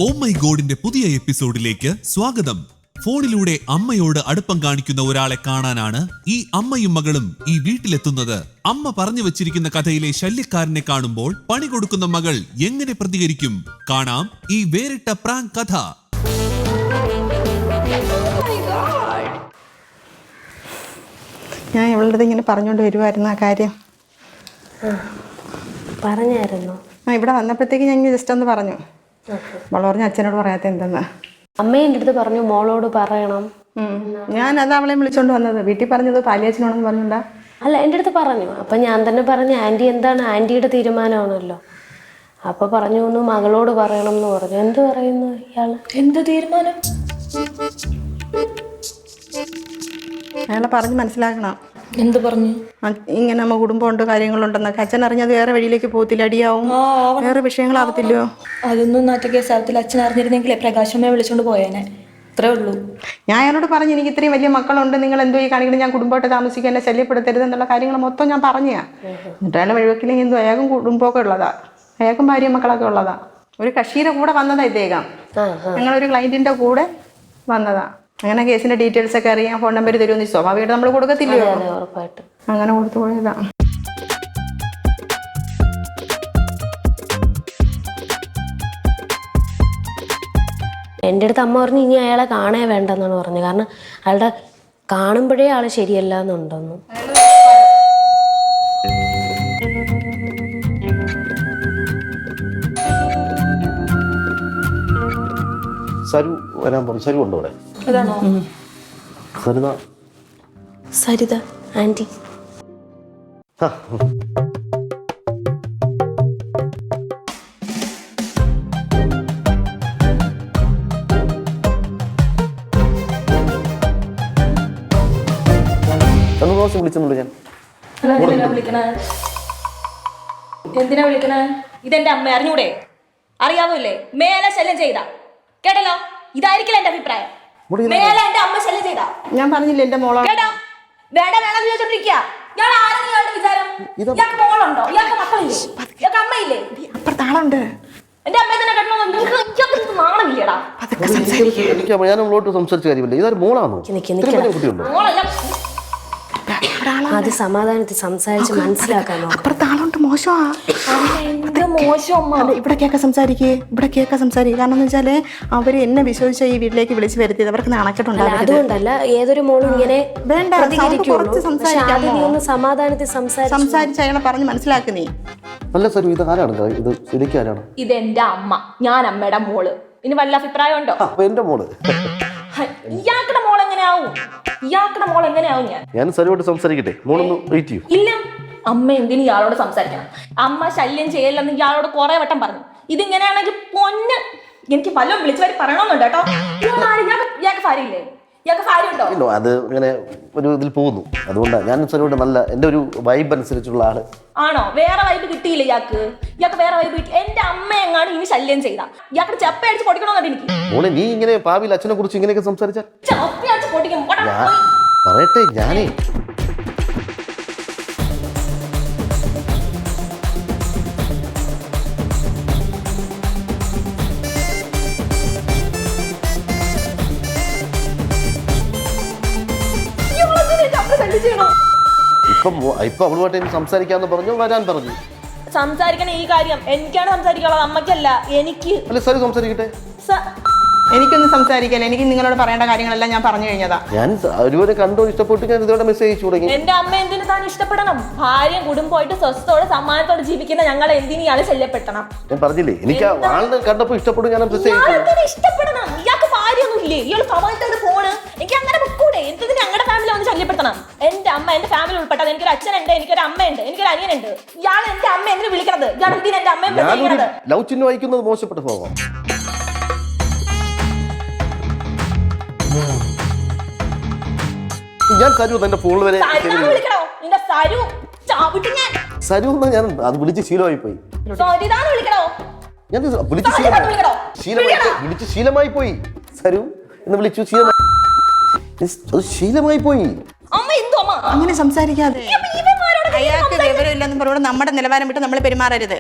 Oh my ഗോഡിന്റെ പുതിയ എപ്പിസോഡിലേക്ക് സ്വാഗതം. ഫോണിലൂടെ അമ്മയോട് അടുപ്പം കാണിക്കുന്ന ഒരാളെ കാണാനാണ് ഈ അമ്മയും മകളും ഈ വീട്ടിലെത്തുന്നത്. അമ്മ പറഞ്ഞു വച്ചിരിക്കുന്ന കഥയിലെ ശല്യക്കാരനെ കാണുമ്പോൾ പണി കൊടുക്കുന്ന മകൾ എങ്ങനെ പ്രതികരിക്കും? കാണാം ഈ വേറിട്ട പ്രാങ്ക് കഥ. ഞാൻ ഇവളുടെ ഇങ്ങനെ പറഞ്ഞുകൊണ്ട് വരുമായിരുന്നു ആ കാര്യം. പറഞ്ഞായിരുന്നു. ഇവിടെ വന്നപ്പോഴത്തേക്ക് ഞാൻ ജസ്റ്റ് ഒന്ന് പറഞ്ഞു. മോള് പറഞ്ഞു അച്ഛനോട് പറയാത്ത എന്തെന്ന്. അമ്മേൻ്റെ അടുത്ത് പറഞ്ഞു മോളോട് പറയണം. ഞാൻ അത് അവളെ വിളിച്ചോണ്ട് വന്നത്. വീട്ടിൽ പറഞ്ഞത് പാലിയച്ഛനോടെന്ന് പറഞ്ഞുണ്ടാ. അല്ല, എൻ്റെ അടുത്ത് പറഞ്ഞു. അപ്പം ഞാൻ തന്നെ പറഞ്ഞു ആൻറ്റി എന്താണ് ആൻറ്റിയുടെ തീരുമാനമാണല്ലോ. അപ്പോൾ പറഞ്ഞു ഒന്ന് മകളോട് പറയണം എന്ന് പറഞ്ഞു. എന്ത് പറയുന്നു ഇയാൾ? എന്ത് തീരുമാനം? അയാളെ പറഞ്ഞ് മനസ്സിലാക്കണം. എന്ത് പറഞ്ഞു? ഇങ്ങനെ നമ്മ കുടുംബമുണ്ട് കാര്യങ്ങളുണ്ടെന്നൊക്കെ. അച്ഛൻ അറിഞ്ഞത് വേറെ വഴിയിലേക്ക് പോകത്തില്ല, അടിയാവും, വേറെ വിഷയങ്ങളാവത്തില്ലോ. അതൊന്നും നാട്ട കേസാവത്തില്ല. അച്ഛൻ അറിഞ്ഞിരുന്നെങ്കിലേ പ്രകാശമ്മയെ വിളിച്ചോണ്ട് പോയേനെ. അത്രേ ഉള്ളൂ. ഞാൻ അയാളോട് പറഞ്ഞു എനിക്ക് ഇത്രയും വലിയ മക്കളുണ്ട്, നിങ്ങൾ എന്തോ ഈ കാണിക്കണം, ഞാൻ കുടുംബമായിട്ട് താമസിക്കാൻ എന്നെ ശല്യപ്പെടുത്തരുത് എന്നുള്ള കാര്യങ്ങൾ മൊത്തം ഞാൻ പറഞ്ഞാ. എന്നിട്ട് അയാൾ വഴിവെക്കില്ലെങ്കിൽ എന്തോ അയാൾക്കും കുടുംബമൊക്കെ ഉള്ളതാ, അയാൾക്കും ഭാര്യ മക്കളൊക്കെ ഉള്ളതാ. ഒരു കക്ഷിയുടെ കൂടെ വന്നതാ ഇദ്ദേഹം. ഞങ്ങളൊരു ക്ലയന്റിന്റെ കൂടെ വന്നതാ. അങ്ങനെ കേസിന്റെ ഡീറ്റെയിൽസ് ഒക്കെ അറിയാൻ ഫോൺ നമ്പർ തരുമെന്ന് സ്വാഭാവികമായിട്ട് നമ്മൾ കൊടുക്കത്തില്ലയോ. അങ്ങനെ കൊടുത്തു പോയതാ. എൻ്റെ അടുത്ത് അമ്മ പറഞ്ഞു ഇനി അയാളെ കാണേ വേണ്ടെന്നാണ് പറഞ്ഞത്. കാരണം അയാളുടെ കാണുമ്പോഴേ ആള് ശരിയല്ല എന്നുണ്ടെന്നു. സരു വരാൻ പറഞ്ഞു. സരു ഉണ്ടോ ഇവിടെ? സരിത. സരിത ആൻറ്റി. വിളിച്ചോളൂ. ഞാൻ എന്തിനാ വിളിക്കണേ? ഇതെന്റെ അമ്മ അറിഞ്ഞൂടെ? അറിയാവൂല്ലേ? മേലെ ശല്യം ചെയ്ത കേട്ടല്ലോ. ഇതായിരിക്കില്ല എന്റെ അഭിപ്രായം. മേലെ എന്റെ അമ്മ ശല്യം ചെയ്ത ഞാൻ പറഞ്ഞില്ല എന്റെ മോളോ കേട്ടോ. വേണ്ട വേണമെന്ന് ചോദിച്ചോണ്ടിരിക്കുക. ഞാൻ ആരെങ്കിലും ഇയാളുടെ വിചാരം? ഇയാൾക്ക് മോളുണ്ടോ? ഇയാൾക്ക് മക്കളില്ലേ? ഇയാൾക്ക് അമ്മയില്ലേ? അപ്പുറത്താളുണ്ട്. എന്റെ അമ്മയെ തന്നെ കെട്ടണമെന്ന് ഇയാൾക്ക് നാണമില്ലടാ. ഞാൻ നമ്മളോട്ട് സംസാരിച്ച കാര്യമില്ല. ഇതൊരു മോളാണോ? കുട്ടിയുണ്ടോ? മോളല്ല. അത് സമാധാനത്തിൽ സംസാരിച്ച് മനസ്സിലാക്കാനോ. അപ്പുറത്തെ ആളുണ്ട്. മോശമാ. മോശം. ഇവിടെ കേൾക്കാൻ സംസാരിക്കേ, ഇവിടെ കേൾക്കാൻ സംസാരിക്കുക. കാരണം എന്ന് വെച്ചാല് അവര് എന്നെ വിശ്വസിച്ച ഈ വീട്ടിലേക്ക് വിളിച്ച് വരുത്തിയത് അവർക്ക് നാണക്കെട്ടുണ്ടാവില്ല. അതുകൊണ്ടല്ല ഏതൊരു മോളും ഇങ്ങനെ വേണ്ട സമാധാനത്തിൽ സംസാരിച്ച് അയാളെ പറഞ്ഞ് മനസ്സിലാക്കുന്നേ. അല്ല സരു, ഇത് ആരാണ്? ഇത് ശരിക്കും ആരാണ്? ഇതെന്റെ അമ്മ, ഞാൻ അമ്മയുടെ മോള്. ഇനി വല്ല അഭിപ്രായം ഉണ്ടോ? എന്റെ മോള്. ഇയാളുടെ മോൾ എങ്ങനെയാവും? ഇയാളുടെ മോൾ എങ്ങനെയാവും? ഞാൻ സരുവായിട്ട് സംസാരിക്കട്ടെ. മോളൊന്ന് വെയിറ്റ് ചെയ്യൂ. ഇല്ല, അമ്മ എന്തിനു ഇയാളോട് സംസാരിക്കണം? അമ്മ ശല്യം ചെയ്യല്ലെന്ന് ഇയാളോട് കുറെ വട്ടം പറഞ്ഞു. ഇതിങ്ങനെയാണെങ്കിൽ പൊന്ന് എനിക്ക് വല്ലതും വിളിച്ചു വരി പറയണമെന്നുണ്ട് കേട്ടോ. ഇയാൾക്ക് ഭാര്യയില്ലേ? ഇയാൾക്ക് ഭാര്യ ഉണ്ടോ? ഇല്ലോ, അത് ഇങ്ങനെ ഒരു ഇതിൽ പോകുന്നു. അതുകൊണ്ടാണ് ഞാൻ സരുവായിട്ട് നല്ല എന്റെ ഒരു വൈബ് അനുസരിച്ചുള്ള ആള്. ആണോ? വേറെ വൈബ് കിട്ടിയില്ല ഇയാൾക്ക്? ഇയാൾക്ക് വേറെ വൈബ് കിട്ടി. എന്റെ അമ്മ എങ്ങാണ് ഇനി ശല്യം ചെയ്ത ഇയാൾക്ക് ചപ്പ അടിച്ച് പൊടിക്കണമെന്നുണ്ട് എനിക്ക്. മോളെ, നീ ഇങ്ങനെ ഭാവിയിൽ അച്ഛനെ കുറിച്ച് ഇങ്ങനെയൊക്കെ സംസാരിച്ചാൽ ചപ്പ അടിച്ച് പൊടിക്കും. പറയട്ടെ, ഞാനേ ഇപ്പൊ അവളുമായിട്ട് എനിക്ക് സംസാരിക്കാന്ന് പറഞ്ഞു, വരാൻ പറഞ്ഞു. സംസാരിക്കണ ഈ കാര്യം എനിക്കാണ് സംസാരിക്കാനുള്ളത്, അമ്മയ്ക്കല്ല. എനിക്ക് അല്ല സരി സംസാരിക്കട്ടെ. എനിക്കൊന്നും സംസാരിക്കല്ല. എനിക്ക് നിങ്ങളോട് പറയേണ്ട കാര്യങ്ങളെല്ലാം ഞാൻ പറഞ്ഞു കഴിഞ്ഞതാ. ഞാൻ ഒരുവരെ കണ്ടോ ഇഷ്ടപ്പെട്ടു, ഞാൻ ഇതോടെ മെസ്സേജ് അയച്ചു തുടങ്ങി. എന്റെ അമ്മ എന്തിനു താൻ ഇഷ്ടപ്പെടണം? ഭാര്യയും കുടുംബമായിട്ട് സ്വസ്ഥത്തോടെ സമ്മാനത്തോടെ ജീവിക്കുന്ന ഞങ്ങളെ എന്തിനു ഇയാളെ ശല്യപ്പെടുത്തണം? ഞാൻ പറഞ്ഞില്ലേ, എനിക്ക് ആളിനെ കണ്ടപ്പോ ഇഷ്ടപ്പെടും, ഞാൻ മെസ്സേജ് ഇഷ്ടപ്പെടണം. ഇയാൾക്ക് ഭാര്യയൊന്നും ഇല്ലേ? ഇയാൾ സമാനത്തോട് ഫോണ് എനിക്ക് അങ്ങനെ വെക്കൂടെ? എന്തിനു ഞങ്ങളുടെ ഫാമിലി ഒന്ന് ശല്യപ്പെടുത്തണം? എന്റെ അമ്മ എന്റെ ഫാമിലി ഉൾപ്പെട്ടത്. എനിക്കൊരു അച്ഛനുണ്ട്, എനിക്കൊരു അമ്മയുണ്ട്, എനിക്കൊരു അനിയനുണ്ട്. ഇയാൾ എന്റെ അമ്മ എന്തിനു വിളിക്കണത്? ഇയാൾ എന്തിനാ എന്റെ അമ്മയെ വിളിക്കുന്നത്? ലവ് ചിഹ്നം വായിക്കുന്നത് മോശപ്പെട്ട സ്വഭാവം. ഞാൻ സരു എന്റെ ഫോണിൽ വരെ സരു ഞാൻ അത് വിളിച്ച് ശീലമായി പോയി. ഞാൻ വിളിച്ച് ശീലമായി പോയി. സരു എന്ന് വിളിച്ചു, ശീലമായി പോയി. അങ്ങനെ സംസാരിക്കാതെ അയാൾക്ക് വിവരമില്ലെന്നും പറഞ്ഞുകൊണ്ട് നമ്മുടെ നിലവാരം വിട്ട് നമ്മൾ പെരുമാറരുത്.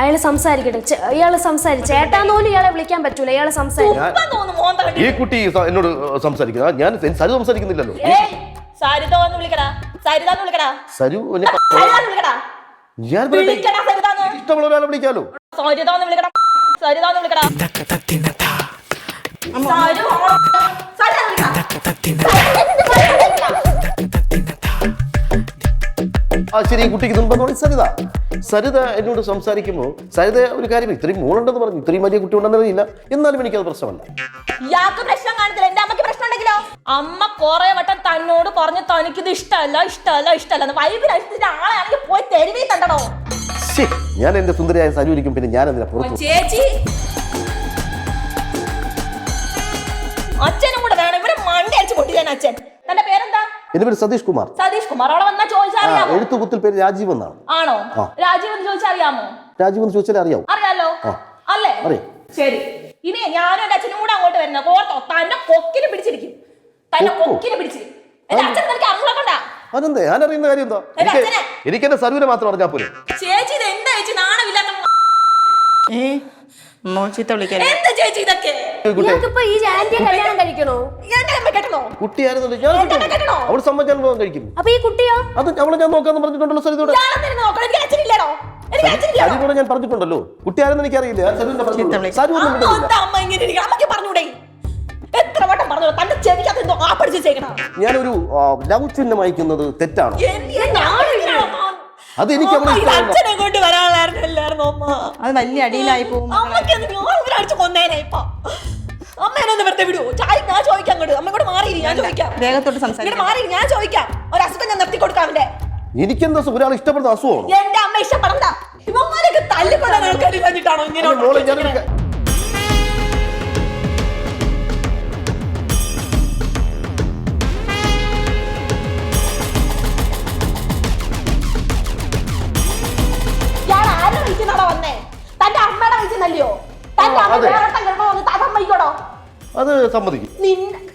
അയാൾ സംസാരിക്കട്ടെ. ഇയാള് ചേട്ടാന്ന് പോലും ഇയാളെ വിളിക്കാൻ പറ്റൂല. ഇയാളെ സംസാരിക്കും. ഉപ്പ തോന്നുന്നു മോൻ തകട്ടി. ഈ കുട്ടി എന്നോട് സംസാരിക്കുന്നത് ഞാൻ സരു സംസാരിക്കുന്നില്ലല്ലോ. ഏയ് സരിത എന്ന് വിളിക്കടാ. സരിത എന്ന് വിളിക്കടാ. സരു സരിത എന്ന് വിളിക്കടാ. ഞാൻ വിളിക്കടാ സരിതാന്ന്. ഇഷ്ടമുള്ള ഒരാളെ വിളിക്കാലോ. സരിത എന്ന് വിളിക്കടാ. സരിത എന്ന് വിളിക്കടാ. സരിത ആ ശരി, ഈ കുട്ടിക്ക് തുമ്പെന്ന് സരിത. സരിത എന്നോട് സംസാരിക്കുമ്പോൾ സരിത ഒരു കാര്യം, ഇത്രയും മോളുണ്ടെന്ന് പറഞ്ഞു, ഇത്രയും വലിയ കുട്ടി ഉണ്ടെന്ന് അറിയില്ല, എന്നാലും എനിക്കത് പ്രശ്നമല്ല. ഇയാൾക്ക് പ്രശ്നം കാണത്തില്ല. എന്റെ അമ്മക്ക് പ്രശ്നം ഉണ്ടെങ്കിലോ? അമ്മ കുറെ വട്ടം തന്നോട് പറഞ്ഞ് തനിക്കിത് ഇഷ്ടമല്ല വൈബിനനുസരിച്ച് ആളാണെങ്കിൽ പോയി തെരുവി തണ്ടടോ. ഞാൻ എന്റെ സുന്ദരിയായ സരു ഇരിക്കും, പിന്നെ ഞാൻ എന്തിനാ പുറത്തു? ചേച്ചി അച്ഛനും കൂടെ വേണം. ഇവിടെ മണ്ട അടിച്ച് പൊട്ടിക്കാൻ അച്ഛൻ. തന്റെ പേരെന്താ? എന്റെ പേര് സതീഷ് കുമാർ. സതീഷ് കുമാർ. അവിടെ വന്നാ ചോദിച്ചറിയാമോ? എഴുത്തുകുത്തിൽ പേര് രാജീവ് എന്നാണ്. ആണോ? രാജീവ് എന്ന് ചോദിച്ചറിയാമോ? രാജീവ് എന്ന് ചോദിച്ചാലേ അറിയാവൂ. അറിയാലോ അല്ലേ? ശരി, ഇനി ഞാനും എന്റെ അച്ഛനും കൂടെ അങ്ങോട്ട് വരുന്ന കോർത്തോ. തന്റെ കൊക്കിന് പിടിച്ചിരിക്കും. തന്റെ കൊക്കിന് പിടിച്ചിരിക്കും. എന്റെ അച്ഛൻ നിനക്ക് അറിഞ്ഞൂടാ. അതെന്താ? ഞാൻ അറിയുന്ന കാര്യം എന്താ? എനിക്ക് എന്റെ സരുവിനെ മാത്രം അറിഞ്ഞാൽ പോലും. ചേച്ചി ഇത് എന്താ ചേച്ചി നാണമില്ലാത്ത ചീത്ത വിളിക്കാൻ എന്താ ചേച്ചി ഇതൊക്കെ? ഇയാൾക്കിപ്പോ ഈ ആന്റിയെ കല്യാണം കഴിക്കണോ? കെട്ടണോ? കുട്ടിയായിരുന്നു അവൾ സമ്മതിച്ചാൽ പോകാൻ കഴിക്കും. അപ്പൊ ഈ കുട്ടിയോ? അത് അവളെ ഞാൻ നോക്കാന്ന് പറഞ്ഞിട്ടുണ്ടല്ലോ സരിതോട്. സരിതോട് ഞാൻ പറഞ്ഞിട്ടുണ്ടല്ലോ. കുട്ടിയാരെന്ന് എനിക്കറിയില്ല. ഞാനൊരു ലവ് ചിഹ്നം അയക്കുന്നത് തെറ്റാണോ? അത് എനിക്ക് അത് വലിയ അടിയിലായി പോകും. ദേഹത്തോട്ട് സംസാരിക്കാം. ഒരു അസുഖം ഞാൻ നിർത്തി കൊടുക്കാം. എനിക്കെന്താ ഒരാൾ ഇഷ്ടപ്പെടുന്ന അസുഖമാണോ? എന്റെ അമ്മ ഇഷ്ടപ്പെടണ്ട. ഇവന്മാരൊക്കെ തല്ലിക്കൊള്ളാൻ ആൾക്കാർ വേണ്ടിട്ടാണോ ഇങ്ങനെ? ഞാൻ ആരുടെ വയസ്സിനാണോ വന്നേ? തന്റെ അമ്മയുടെ വയസ്സിനല്ലയോ? തന്റെ അമ്മ വേറൊട്ടം കിടക്കണോ? സമ്മതിക്കോടോ? അത് സമ്മതിക്കും.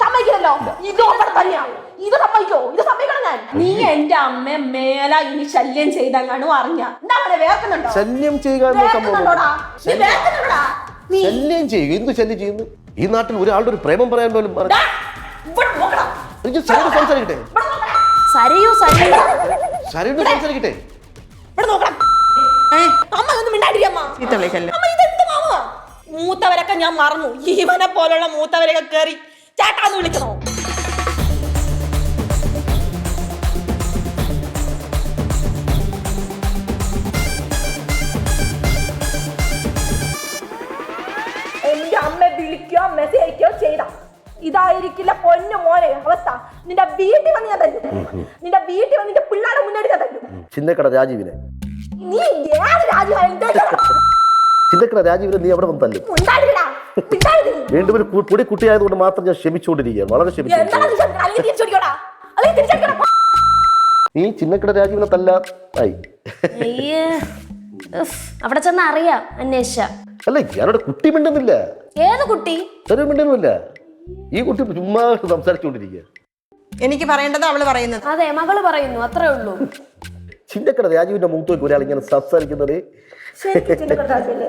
സമ്മതിക്കില്ലല്ലോ. ഇത് തന്നെയാ. ഇത് സമ്മതിക്കോ? ഇത് സമ്മതിക്കണം ഞാൻ. നീ എന്റെ അമ്മ മേല ഇനി ശല്യം ചെയ്തങ്ങാണോ അറിഞ്ഞ? എന്താ വേർക്കുന്നുണ്ടോ? ശല്യം ചെയ്യുക. ശല്യം ചെയ്യുക? എന്ത് ശല്യം ചെയ്യുന്നു? ഈ നാട്ടിൽ ഒരാളുടെ ഒരു പ്രേമം പറയാൻ പോലും സംസാരിക്കട്ടെ. സംസാരിക്കട്ടെ. മൂത്തവരൊക്കെ ഞാൻ മറന്നു. ജീവനെ പോലുള്ള മൂത്തവരൊക്കെ കേറി ചേട്ടാന്ന് വിളിക്കണോ? എന്റെ അമ്മ വിളിക്കോ മെസ്സേജ് അയക്കോ ചെയ്ത ഇതായിരിക്കില്ല പൊന്നു മോനെ അവസ്ഥ. നിന്റെ വീട്ടിൽ വന്ന് ഞാൻ തല്ലും. നിന്റെ വീട്ടിൽ വന്ന് നിന്റെ പിള്ളേരുടെ മുന്നേറി ഞാൻ തല്ലും. ചിന്നക്കട രാജീവിനെ. നീ ഏത് രാജീവ്? ചിന്നക്കട രാജീവിനെ നീ അവിടെ വന്ന് തല്ലും. വീണ്ടും ഒരു പൊടി കുട്ടിയായതുകൊണ്ട് മാത്രം ഞാൻ ക്ഷമിച്ചുകൊണ്ടിരിക്കുകയാണ്. വളരെ ക്ഷമിച്ചു. നീ ചിന്നക്കട രാജീവിനെ തല്ലായി. അവിടെ ചെന്ന് അറിയാം അന്വേഷിച്ച. അല്ല, ഞാനവിടെ കുട്ടി മിണ്ടുന്നില്ല. ഏത് കുട്ടി? ചെറിയ മിണ്ടുന്നില്ല. ഈ കുട്ടി ചുമ്മാ സംസാരിച്ചുകൊണ്ടിരിക്കുക. എനിക്ക് പറയേണ്ടത് അവള് പറയുന്നത്. അതെ, മകള് പറയുന്നു, അത്രേ ഉള്ളൂ. ചിന്നക്കട രാജുവിന്റെ മുഖത്തേക്ക് ഒരാൾ ഇങ്ങനെ സംസാരിക്കുന്നത്.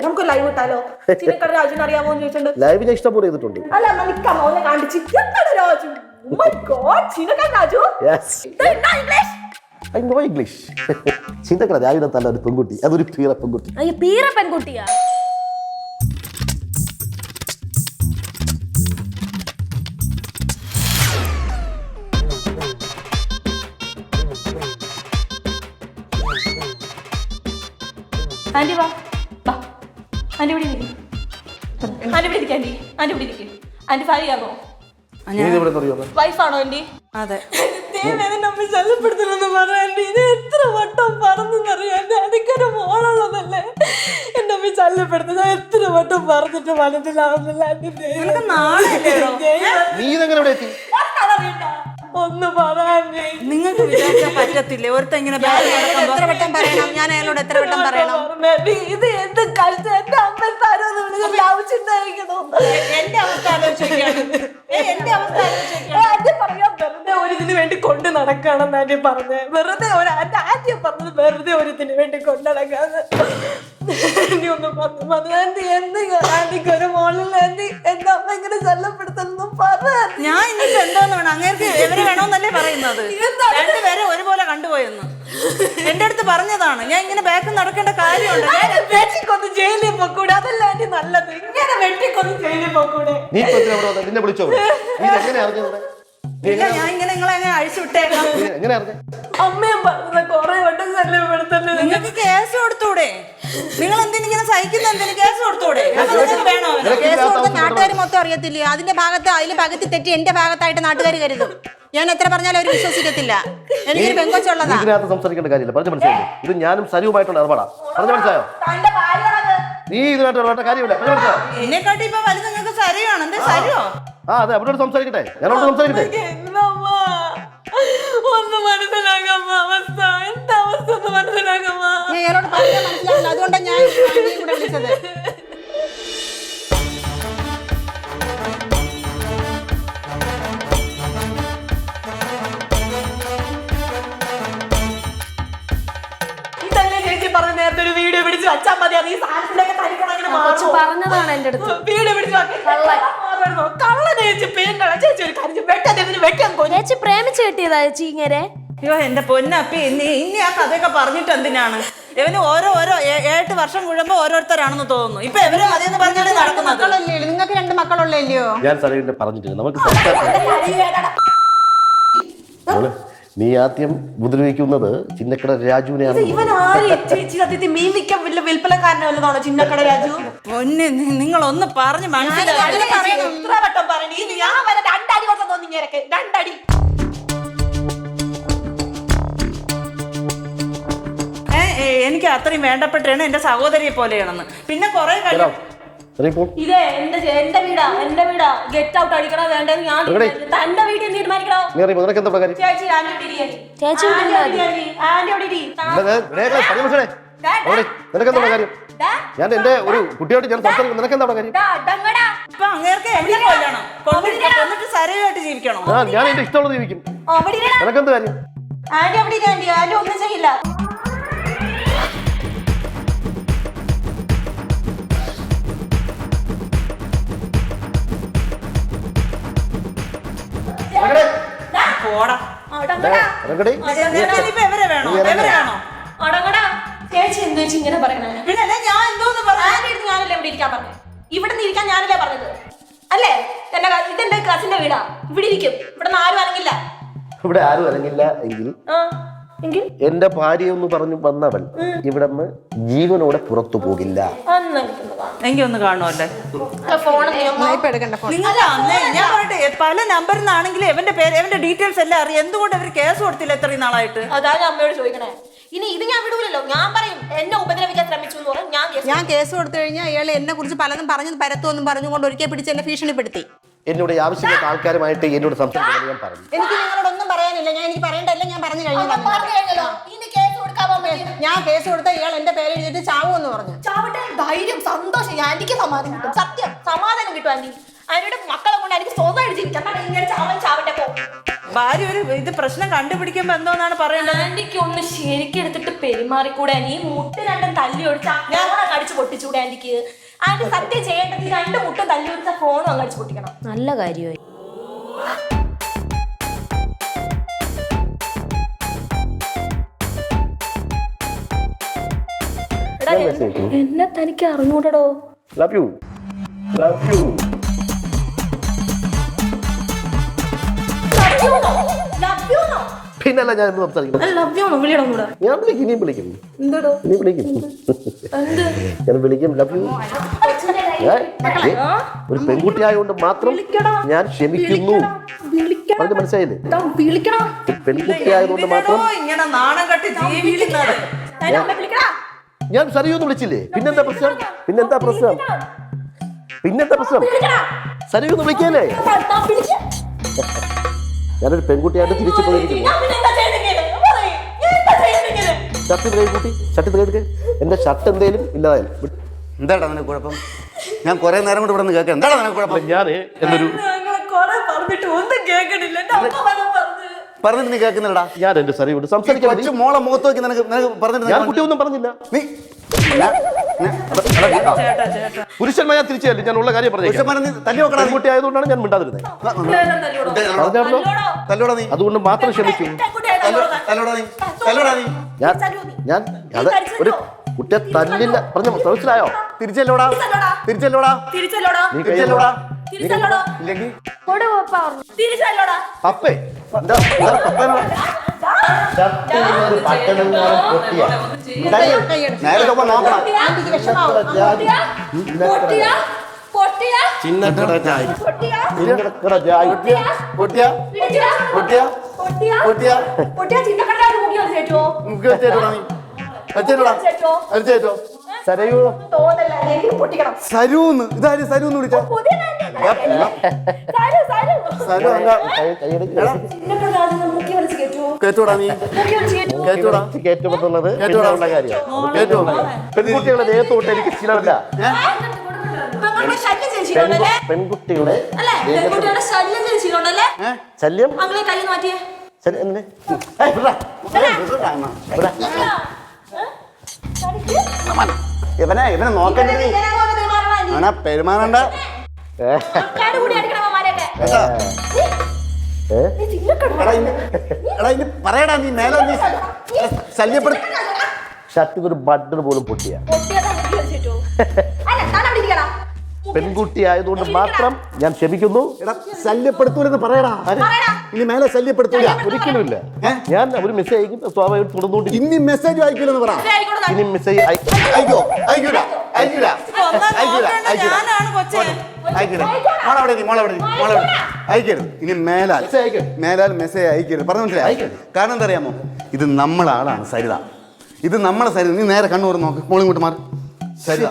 നമുക്ക് ലൈവ് ഇട്ടാലോ? ചിന്നക്കട രാജുവിനെ അറിയാമോ എന്ന് ചോദിച്ചിട്ടുണ്ട്. ലൈവ് ഞാൻ ഇഷ്ടം പോലെ ചെയ്തിട്ടുണ്ട്. അല്ല നിക്കാമോ? ഒന്ന് കാണിച്ച്. Chinnakada Raju. Oh my God, Chinnakada Raju. Yes. I know English. Chinnakada രാജുവിനെ തല്ല ഒരു പെൺകുട്ടി. അതൊരു പീറ പെൺകുട്ടി. അയ്യോ, പീറ പെൺകുട്ടിയാ? ആന്റി വാ. ആന്റി ഇവിടെ ഇരിക്കും. ആന്റി ഇവിടെ ഇരിക്കും. ആന്റി ഇവിടെ ഇരിക്കും. ആന്റി ഭാര്യയാണോ? വൈഫാണോ ആന്റി? അതെ. നമ്മ ശല്യപ്പെടുത്തണമെന്ന് പറയാൻ ഇത് എത്ര വട്ടം പറഞ്ഞെന്നറിയാൻ. എനിക്കൊരു മോളുള്ളതല്ലേ. എന്റെ അമ്മ ശല്യപ്പെടുത്തുന്ന എത്ര വട്ടം പറഞ്ഞിട്ട് മനസ്സിലാവുന്നില്ല. ഒന്ന് പറയാൻ നിങ്ങൾക്ക് വിചാരിച്ചാൽ പറ്റത്തില്ലേ? ഒരുത്ത ഇങ്ങനെ എത്ര വട്ടം പറയണം? ഞാൻ അയാളോട് എത്ര വട്ടം പറയണം? ഇത് എന്ത് കളിച്ച എന്റെ അമ്മ തരോന്ന് വിളിച്ച് ആവശ്യമായിരിക്കുന്നു. എന്റെ അവസ്ഥ ആലോചിക്കുകയാണ്. എന്റെ അവസ്ഥ ആലോചിക്കുകയാണ്. പറയാൻ വെറുതെ ഒരു ഇതിന് വേണ്ടി കൊണ്ട് നടക്കാണെന്ന് ആന്റി പറഞ്ഞേ. വെറുതെ ആന്റിയെ പറഞ്ഞത് വെറുതെ ഇതിന് വേണ്ടി കൊണ്ട് നടക്കാന്ന്. ആന്റി ഒന്ന് പറഞ്ഞു ആന്റി എന്ത് ആന്റിക്ക് ഒരു മോളിൽ ആന്റി എന്റെ അമ്മ ഇങ്ങനെ ശല്യപ്പെടുത്തുന്നു പറ. ഞാൻ ഇന്നിട്ട് എന്തോന്ന് വേണം അങ്ങേർക്ക് എവര് വേണോന്നല്ലേ പറയുന്നത്? രണ്ടുപേരെ ഒരുപോലെ കണ്ടുപോയെന്ന് എന്റെ അടുത്ത് പറഞ്ഞതാണ്. ഞാൻ ഇങ്ങനെ ബാക്കിൽ നടക്കേണ്ട കാര്യമുണ്ട്. വെട്ടിക്കൊന്ന് ജയിലിൽ പോക്കൂടെ? അതല്ല ആന്റി നല്ലത്. ഇങ്ങനെ വെട്ടിക്കൊന്ന് ജയിലിൽ പോക്കൂടെ? നീ ഇപ്പൊ എന്തിനാ ഇവിടെ വന്നത്? നിന്നെ വിളിച്ചോ? നീ എങ്ങനെ അറിഞ്ഞത്? ഇല്ല, ഞാൻ ഇങ്ങനെ നിങ്ങളെ അങ്ങനെ അഴിച്ചു വിട്ടേക്കാം. എങ്ങനെ അറിഞ്ഞ? അമ്മയും പറഞ്ഞ കൊറേ വട്ടം ശല്യപ്പെടുത്തുന്നത്. നിങ്ങൾക്ക് കേസ് കൊടുത്തൂടെ? നിങ്ങൾ എന്തിനിങ്ങനെ സഹിക്കുന്ന? എന്തിനു കേസ് കൊടുത്തൂടെ? വേണോ? കേസ് കൊടുത്ത നാട്ടുകാർ മൊത്തം അറിയത്തില്ല. അതിന്റെ ഭാഗത്ത് അതിൽ പകുതി തെറ്റി എന്റെ ഭാഗത്തായിട്ട് നാട്ടുകാർ കരുതും. ഞാൻ എത്ര പറഞ്ഞാലും അവർ വിശ്വസിക്കത്തില്ല. എനിക്കൊരു പെങ്കൊച്ചുള്ളതാ. ഇതിനകത്ത് സംസാരിക്കേണ്ട കാര്യമില്ല. പറഞ്ഞു മനസ്സിലായി. ഇത് ഞാനും സരിവുമായിട്ടുള്ള ഇടപാടാ. പറഞ്ഞു മനസ്സിലായോ? നീ ഇതിനായിട്ട് ഇടപെട്ട കാര്യമില്ല. പറഞ്ഞു മനസ്സിലായോ? എന്നെക്കാട്ടി ഇപ്പൊ വലുത് നിങ്ങൾക്ക് സരിയാണ്. എന്താ സരിയോ? അതെ, അവരോട് സംസാരിക്കട്ടെ. ഞാനോട് സംസാരിക്കട്ടെ. ഒന്ന് മനസ്സിലാക്കമ്മ അവസ്ഥ. എന്റെ അവസ്ഥ ഒന്ന് മനസ്സിലാക്കമ്മ. ഞാൻ ഇയാളോട് പറഞ്ഞാൽ മനസ്സിലാവില്ല. അതുകൊണ്ടാണ് ഞാൻ ആന്റിയെ കൂടെ വിളിച്ചത്. ഇതല്ലേ ചേച്ചി പറഞ്ഞ നേരത്തെ ഒരു വീഡിയോ പിടിച്ച് വെച്ചാൽ മതി. അത് ഈ സാധനത്തിന്റെ കൊച്ചു പറഞ്ഞതാണ് എന്റെ അടുത്ത്. വീഡിയോ പിടിച്ച് കള്ളനെ ചേച്ചി പേണ്ടല്ല. ചേച്ചി ഒരു കാര്യം വെട്ടതിന് വെട്ടാൻ ചേച്ചി പ്രേമിച്ച് കിട്ടിയതാ ചേച്ചി ഇങ്ങനെ. അയ്യോ എന്റെ പൊന്നപ്പി, ഇനി ആ കഥയൊക്കെ പറഞ്ഞിട്ട് എന്തിനാണ്? ഇവന് ഓരോ 8 വർഷം കൂടുമ്പോ ഓരോരുത്തരാണെന്ന് തോന്നുന്നു. ഇപ്പൊ ഇവര് മതിയെന്ന് പറഞ്ഞാലേ നടക്കുന്നത്. മക്കളല്ലേ? നിങ്ങൾക്ക് 2 മക്കളുള്ളല്ലോ. ഞാൻ സരിവിനെ പറഞ്ഞിട്ടില്ല. നമുക്ക് സംസാരിക്കാം. നീ ആദ്യം ഉപദ്രവിക്കുന്നത് ചിന്നക്കട രാജുവിനെയാണ്. ഇവൻ ആര് ചേച്ചി? സത്യത്തിൽ മീൻ വിൽക്കാൻ വലിയ വിൽപ്പനക്കാരനെ വല്ലതാണോ ചിന്നക്കട രാജു? പൊന്നെ, നിങ്ങൾ ഒന്ന് പറഞ്ഞ് മനസ്സിലാക്കി. എത്ര വട്ടം പറഞ്ഞു? ഞാൻ വരെ 2 അടി കൊടുത്ത തോന്നി. ഇങ്ങനെയൊക്കെ 2 അടി. എനിക്ക് അത്രയും വേണ്ടപ്പെട്ടാണ് എന്റെ സഹോദരിയെ പോലെയാണെന്ന്. പിന്നെ കൊറേ കാര്യം ഇതേ എന്റെ വീടാ. ഗെറ്റ് ഔട്ട് അടിക്കണോ വേണ്ടത് ഞാൻ തന്റെ വീട്ടിൽ തീരുമാനിക്കണോ? ചേച്ചി ഞാൻ എന്റെ ഒരു കുട്ടിയോട് ഞാൻ സംസാരിക്കും. നിനക്ക് എന്താ കാര്യം? ഇപ്പൊ അങ്ങേർക്ക് എന്നെ കൊല്ലണം, കൊന്നിട്ട് സരയായിട്ട് ജീവിക്കണോ? ഞാൻ എന്റെ ഇഷ്ടമുള്ളത് ജീവിക്കും. നിനക്കെന്ത് കാര്യം? ആന്റി ഒന്നും ചെയ്യില്ല. പോടാ. ചേച്ചി എന്ത് വെച്ച് ഇങ്ങനെ പറയണേ? പിന്നെ ഞാൻ എന്തോന്ന് പറഞ്ഞു? ഞാനല്ലേ ഇവിടെ ഇരിക്കാൻ പറഞ്ഞത്? ഇവിടെ നിന്ന് ഇരിക്കാൻ ഞാനല്ലേ പറഞ്ഞത്? അല്ലേ? ഇതെന്റെ കസിന്റെ വീടാ. ഇവിടെ ഇരിക്കും. ഇവിടെ നിന്ന് ആരും അനങ്ങില്ല. ഇവിടെ ആരും അനങ്ങില്ല എങ്കിൽ എന്റെ ഭാര്യ എന്ന് പറഞ്ഞു വന്നവൻ ഇവിടെ നിന്ന് ജീവനോടെ പുറത്തു പോകില്ല. എനിക്കൊന്ന് കാണുമല്ലേ? ഞാൻ പറയട്ടെ, പല നമ്പറിൽ നിന്നാണെങ്കിൽ എവന്റെ പേര്, എവന്റെ ഡീറ്റെയിൽസ് എല്ലാം അറിയാം. എന്തുകൊണ്ട് അവർ കേസ് കൊടുത്തില്ല ഇത്രയും നാളായിട്ട്? അതാണ് അമ്മയോട് ചോദിക്കണേ. ഇനി ഇത് ഞാൻ വിടൂലല്ലോ. ഞാൻ പറയും എന്നെ ഉപദ്രവിക്കാൻ ശ്രമിച്ചു എന്ന് പറഞ്ഞാൽ ഞാൻ കേസ് കൊടുത്തു കഴിഞ്ഞാൽ അയാൾ എന്നെ കുറിച്ച് പലതും പറഞ്ഞത് പരത്തുമെന്നും പറഞ്ഞുകൊണ്ട് ഒരിക്കൽ പിടിച്ച് എന്നെ ഭീഷണിപ്പെടുത്തി. എന്നോട് ആവശ്യമില്ലാത്ത ആൾക്കാരുമായിട്ട് എന്നോട് സംസാരിക്കാൻ ഞാൻ പറഞ്ഞു. എനിക്ക് നിങ്ങളോടൊന്നും പറയാനില്ല. എനിക്ക് പറയേണ്ടല്ല. ഞാൻ പറഞ്ഞു കഴിഞ്ഞു. ഞാൻ കേസ് കൊടുത്ത ഇയാൾ എന്റെ പേര് എഴുതിയിട്ട് ചാവുമെന്ന് പറഞ്ഞു. ചാവട്ടെ, ധൈര്യം, സന്തോഷം. ആന്റിക്ക് സമാധാനം കിട്ടും. സത്യം സമാധാനം കിട്ടും ആന്റി. അതിനോട് മക്കളെ കൊണ്ട് എനിക്ക് സ്വന്തമായിട്ട് ജീവിക്കാം. ഇങ്ങനെ ചാവട്ടെ പോ. ഭാര്യ ഒരു ഇത് പ്രശ്നം കണ്ടുപിടിക്കുമ്പോ എന്തോന്നാണ് പറയേണ്ടത്? ആന്റിക്ക് ഒന്ന് ശരിക്കും എടുത്തിട്ട് പെരുമാറിക്കൂടെ? ഈ മുട്ട് 2 തല്ലി ഒടിച്ച് അടിച്ചു പൊട്ടിച്ചൂടെ ആന്റിക്ക്? ആന്റി സത്യം ചെയ്യേണ്ടത് 2 മുട്ടും തല്ലി ഒടിച്ച ഫോണും അങ്ങ് അടിച്ചു പൊട്ടിക്കണം. നല്ല കാര്യമായി. എന്നെ തനിക്ക് അറിഞ്ഞൂടോ? Love you. പിന്നല്ല ഞാൻ സംസാരിക്കുന്നത്. ഞാൻ വിളിക്കും. ഇനിയും വിളിക്കും. ഞാൻ വിളിക്കും. Love you. ഒരു പെൺകുട്ടിയായതുകൊണ്ട് മാത്രം ഞാൻ ക്ഷമിക്കുന്നു. മനസ്സിലായില്ലേ? പെൺകുട്ടിയായതുകൊണ്ട് മാത്രം ഇങ്ങനെ നാണം കെട്ടി ജീവിക്കുന്നത്. ഞാൻ സരിയൊന്നും വിളിച്ചില്ലേ? പിന്നെന്താ പ്രശ്നം? സരിയൊന്നും വിളിക്കല്ലേ? ഞാനൊരു പെൺകുട്ടിയായിട്ട് തിരിച്ചു പോയിരിക്കുന്നു. ഷർട്ട് എന്റെ ഷർട്ട് എന്തേലും ഇല്ലാതായാലും എന്താടാ നിനക്ക് കുഴപ്പം? ഞാൻ കുറെ നേരം കൊണ്ട് ഇവിടെ നിന്ന് കേൾക്കാം. എന്താടാ നിനക്ക് കുഴപ്പം? ഞാൻ എന്നൊരു പറഞ്ഞിട്ട് നീ കേൾക്കുന്നില്ലടാ. ഞാൻ എന്റെ സരിയോട് സംസാരിക്കാൻ കൊച്ചു മോളെ മുഖത്ത് നോക്കി നിനക്ക് പറഞ്ഞിട്ട് ഞാൻ കുട്ടിയൊന്നും പറഞ്ഞില്ല. നീ പുരുഷന്മാർ ഞാൻ തിരിച്ചല്ല, ഞാൻ ഉള്ള കാര്യം പറഞ്ഞു. പുരുഷന്മാരെ നീ തല്ലി നോക്കടാ. കുട്ടി ആയതുകൊണ്ടാണ് ഞാൻ മിണ്ടാതിരുന്നത്. പറഞ്ഞാണല്ലോ, തല്ലോടാ നീ. അതുകൊണ്ട് മാത്രം ക്ഷമിക്കും. തല്ലോടാ നീ. തല്ലോടാ നീ. ഞാൻ അത് ഒരു കുട്ടിയെ തല്ലില്ല പറഞ്ഞു. മനസ്സിലായോ? തിരിച്ചല്ലോടാ. തിരിച്ചല്ലോടാ. നീ കയ്യിലോടാ. ഇല്ലെങ്കിൽ പപ്പേ എന്താ പപ്പേനോടാ? നേരെ നോക്കണം. ചിന്നക്കട ചായ ചിന്നക്കട ചായ പൊട്ടിയാ പൊട്ടിയാ പൊട്ടിയാ അടിച്ചേറ്റോ. സരയൂ സരൂന്ന് ഇതാര് സരൂന്ന് വിളിച്ച സരു കേട്ടോടാ നീ കേട്ടോടാ കേറ്റുമെന്നുള്ളത് കേറ്റോടാ. ഉള്ള കാര്യമാണ്. കേട്ടോ പെൺകുട്ടികളെ ദേഹത്തോട്ട് എനിക്ക് ശീലമല്ല. പെൺകുട്ടിയുടെ ശല്യം ശല്യം എന്തിന്? ഇവനെ നോക്കണ്ടേ നീ അവനാ പെരുമാറണ്ട എടാ ഇനി പറയടാ നീ മേലെ നീ ശല്യപ്പെടുത്ത ഷർട്ടിന് ഒരു ബട്ടൺ പോലും പൊട്ടിയ പെൺകുട്ടി ആയതുകൊണ്ട് മാത്രം ഞാൻ ക്ഷമിക്കുന്നു. എടാ ശല്യപ്പെടുത്തൂലെന്ന് പറയടാ. ഇനി മേലെ ശല്യപ്പെടുത്തൂല. ഒരിക്കലുമില്ല. ഞാൻ ഒരു മെസ്സേജ് അയക്കും, സ്വാഭാവികം തുടർന്നുകൊണ്ട് ഇനി മെസ്സേജ് അയക്കില്ലെന്ന് പറ. ഇനി മെസ്സേജ് അയക്കോ അയക്കൂല അയക്കൂല അയക്കൂല അയക്കൂല ഞാനാണ് കൊച്ചേ. അയക്കരുത്. മോളവിടെ അയക്കരുത്. ഇനി മേലാൽ മെസ്സേജ് അയക്കരുത്. പറഞ്ഞു മനസ്സിലായി? കാരണം എന്താ അറിയാമോ, ഇത് നമ്മളെ ആളാണ് സരിത. ഇത് നമ്മളെ സരിത. നീ നേരെ കണ്ണൂർ നോക്ക്. മോളിങ്ങോട്ട് മാറി. സരിത,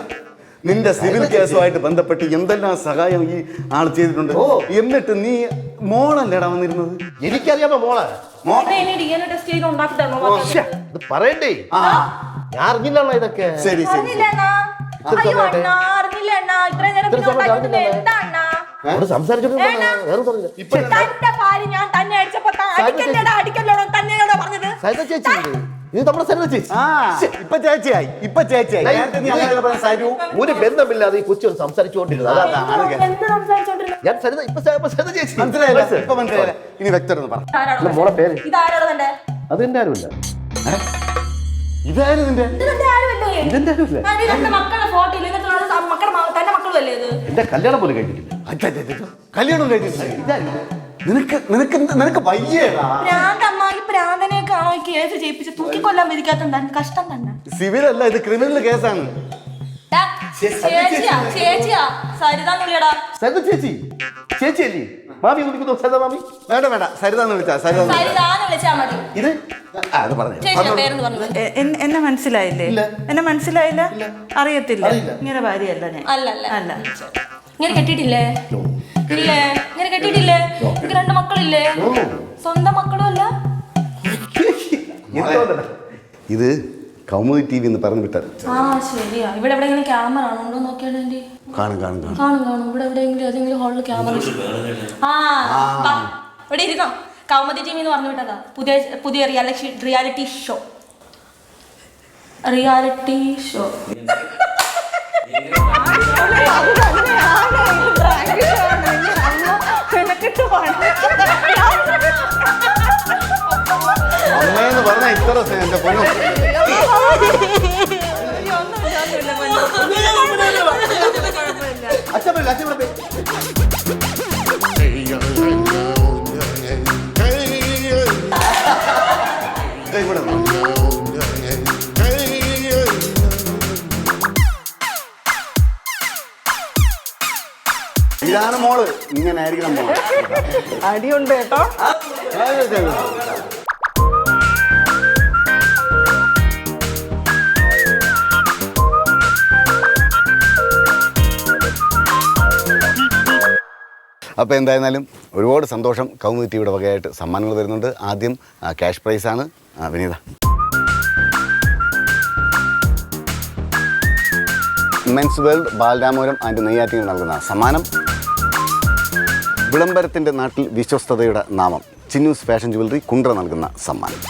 നിന്റെ സിവിൽ കേസുമായിട്ട് ബന്ധപ്പെട്ട് എന്തെല്ലാം സഹായം ഈ ആൾ ചെയ്തിട്ടുണ്ട്. എന്നിട്ട് നീ മോളല്ലേടാ വന്നിരുന്നത്? എനിക്കറിയാമോ മോളെ? ഇത് പറയണ്ടേ? ഞാൻ അറിഞ്ഞില്ലല്ലോ ഇതൊക്കെ. ശരി ശരി സംസാരിച്ചു വേറെ പറഞ്ഞില്ല. സരിത ചേച്ചി ഇത് നമ്മുടെ സരിത ചേച്ചി. ഇപ്പൊ ചേച്ചിയായി. നേരത്തെ നീ അങ്ങനെ പറഞ്ഞ സരു. ഒരു ബന്ധമില്ലാതെ ഈ കൊച്ചു സംസാരിച്ചുകൊണ്ടിരുന്നത്. ഞാൻ സരിത ഇപ്പൊ സരിത ചേച്ചി. മനസ്സിലായില്ല? ഇപ്പൊ മനസ്സിലായില്ല. ഇനി വ്യക്തത പറ. അല്ല, മോളെ പേര് അത് എന്റെ ആരുമില്ല. ഇതായിരുന്നു നിന്റെ ഇതെന്റെ ആരുമില്ല. എന്റെ കല്യാണം പോലും കഴിഞ്ഞിട്ടില്ല. കല്യാണം കഴിച്ചിട്ടില്ല. നിനക്ക് വയ്യേടാ. പ്രാന്തനെയൊക്കെയാണോ ഈ കേസ് ചെയ്യിപ്പിച്ച് തൂക്കിക്കൊല്ലാൻ വിധിക്കാത്ത കഷ്ടം തന്നെ. സിവിൽ അല്ല, ഇത് ക്രിമിനൽ കേസാണ്. ചേച്ചിയാ സരിതാന്നുള്ളിയടാ. സരിത ചേച്ചി ചേച്ചിയല്ലേ മാമി വിളിക്കുന്നു? സരിത മാമി വേണ്ട സരിതാന്ന് വിളിച്ചാ. സരിതാന്ന് വിളിച്ചാ മതി. ഇത് അത് പറഞ്ഞു. ചേച്ചിയുടെ പേരെന്ന് പറഞ്ഞു. എന്നെ മനസ്സിലായില്ലേ? എന്നെ മനസ്സിലായില്ല? അറിയത്തില്ല. ഇങ്ങനെ ഭാര്യയല്ല ഞാൻ. അല്ല ഇങ്ങനെ കെട്ടിയിട്ടില്ലേ? ഇല്ലേ? ഇങ്ങനെ കെട്ടിയിട്ടില്ലേ? എനിക്ക് 2 മക്കളില്ലേ? സ്വന്തം മക്കളും അല്ല. ഇത് കൗമുദി TV എന്ന് പറഞ്ഞു വിട്ടത്. ശരിയാ. ഇവിടെ എവിടെയെങ്കിലും ക്യാമറ ആണോ നോക്കിയാണ്ടി? കാണും. ഇവിടെ എവിടെയെങ്കിലും ഏതെങ്കിലും ഹാളിൽ ക്യാമറ. ഇവിടെ ഇരുന്നോ. കൗമുദി TV എന്ന് പറഞ്ഞു വിട്ടതാ. പുതിയ റിയാലിറ്റി ഷോ. അമ്മയെന്ന് പറഞ്ഞ ഇത്ര എന്റെ പൊന്നു. ഇതാണ് മോള്. ഇങ്ങനെ ആയിരിക്കണം മോള്. അടിയുണ്ട് കേട്ടോ. അപ്പോൾ എന്തായിരുന്നാലും ഒരുപാട് സന്തോഷം. കൗമുദി ടിവിയുടെ വകയായിട്ട് സമ്മാനങ്ങൾ വരുന്നുണ്ട്. ആദ്യം ക്യാഷ് പ്രൈസാണ്. Vineetha, men's world Balaramapuram and നെയ്യാറ്റിന് നൽകുന്ന സമ്മാനം വിളംബരത്തിൻ്റെ നാട്ടിൽ വിശ്വസ്തതയുടെ നാമം ചിന്നൂസ് ഫാഷൻ ജുവലറി കുണ്ട്ര നൽകുന്ന സമ്മാനം.